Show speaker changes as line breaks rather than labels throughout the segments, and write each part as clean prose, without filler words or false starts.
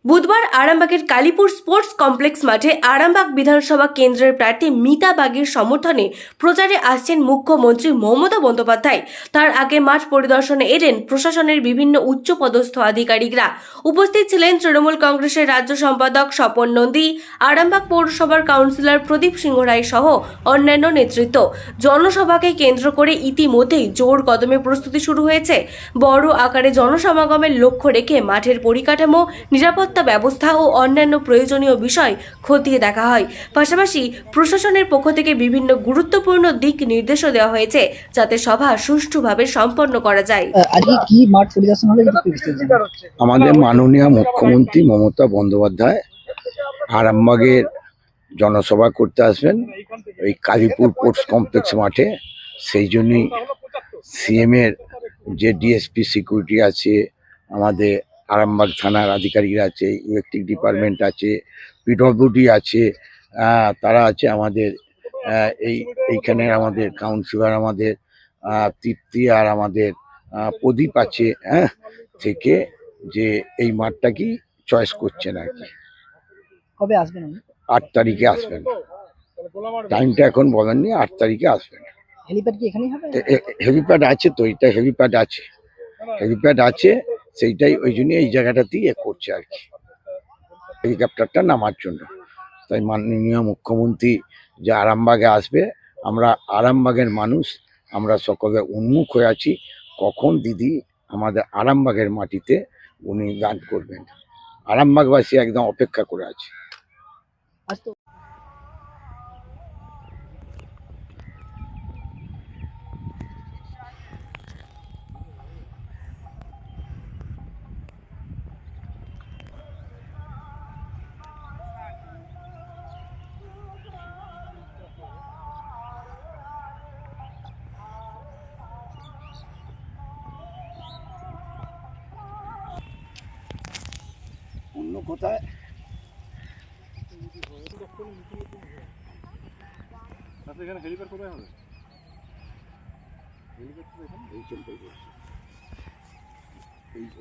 বুধবার আরামবাগের Kalipur sports complex মাঠে আরামবাগ বিধানসভা কেন্দ্রের প্রার্থী মিতা বাগের সমর্থনে প্রচারে আসছেন মুখ্যমন্ত্রী মমতা বন্দ্যোপাধ্যায়। তার আগে মাঠ পরিদর্শনে এলেন প্রশাসনের বিভিন্ন উচ্চপদস্থ আধিকারিকরা। উপস্থিত ছিলেন তৃণমূল কংগ্রেসের রাজ্য সম্পাদক স্বপন নন্দী, আরামবাগ পৌরসভার কাউন্সিলর প্রদীপ সিংহ রায় সহ অন্যান্য নেতৃত্ব। জনসভাকে কেন্দ্র করে ইতিমধ্যেই জোর কদমে প্রস্তুতি শুরু হয়েছে। বড় আকারে জনসমাগমের লক্ষ্য রেখে মাঠের পরিকাঠামো, নিরাপত্তা ব্যবস্থা ও অন্যান্য প্রয়োজনীয় বিষয় খতিয়ে দেখা হয়। পাশাপাশি প্রশাসনের পক্ষ থেকে বিভিন্ন গুরুত্বপূর্ণ দিক নির্দেশও দেওয়া হয়েছে যাতে সভা সুষ্ঠুভাবে সম্পন্ন করা যায়।
আজকে কি মাঠ পরিদর্শন হলো একটু বিস্তারিত জানান।
আমাদের মাননীয় মুখ্যমন্ত্রী মমতা বন্দ্যোপাধ্যায় আরামবাগের জনসভা করতে আসবেন ওই কালীপুর স্পোর্টস কমপ্লেক্স মাঠে। সেই জন্যই সিএমের যে ডিএসপি সিকিউরিটি আছে, আমাদের আরামবাগ থানার আধিকারিকরা আছে, ইলেকট্রিক ডিপার্টমেন্ট আছে, পিডব্লিউডি আছে, তারা আছে। আমাদের এইখানে আমাদের কাউন্সিলর আমাদের তৃপ্তি আর আমাদের প্রদীপ আছে থেকে যে এই মাঠটা কি চয়েস করছেন আর কি।
কবে আসবেন উনি?
8 তারিখে আসবেন। টাইমটা এখন বলেননি, 8 তারিখে আসবেন।
হেলিপ্যাড কি এখানেই হবে?
হেলিপ্যাড আছে তো, এটা হেলিপ্যাড আছে, সেইটাই ওই জন্য এই জায়গাটাতেই করছে আর কি, হেলিকপ্টারটা নামার জন্য। তাই মাননীয় মুখ্যমন্ত্রী যে আরামবাগে আসবে, আমরা আরামবাগের মানুষ আমরা সকলে উন্মুখ হয়ে আছি কখন দিদি আমাদের আরামবাগের মাটিতে উনি গান করবেন। আরামবাগবাসী একদম অপেক্ষা করে আছে।
আজ তো
অন্য কোথায়
এখানে হেলিপ্যাড কোথায় হবে?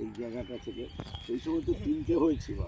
এই জায়গাটা থেকে সেই সময় তো 3টে হয়েছিল।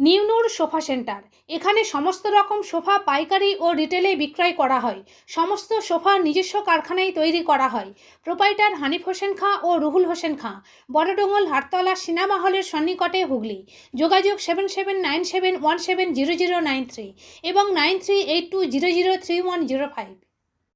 নিউনুর সোফা সেন্টার। এখানে সমস্ত রকম সোফা পাইকারি ও রিটেলে বিক্রয় করা হয়। সমস্ত সোফা নিজস্ব কারখানায় তৈরি করা হয়। প্রোপাইটার হানিফ হোসেন খাঁ ও রুহুল হোসেন খাঁ, বড়ডোঙ্গল হাটতলা সিনেমা হলের সন্নিকটে, হুগলি। যোগাযোগ 7797170093 এবং 9382003105।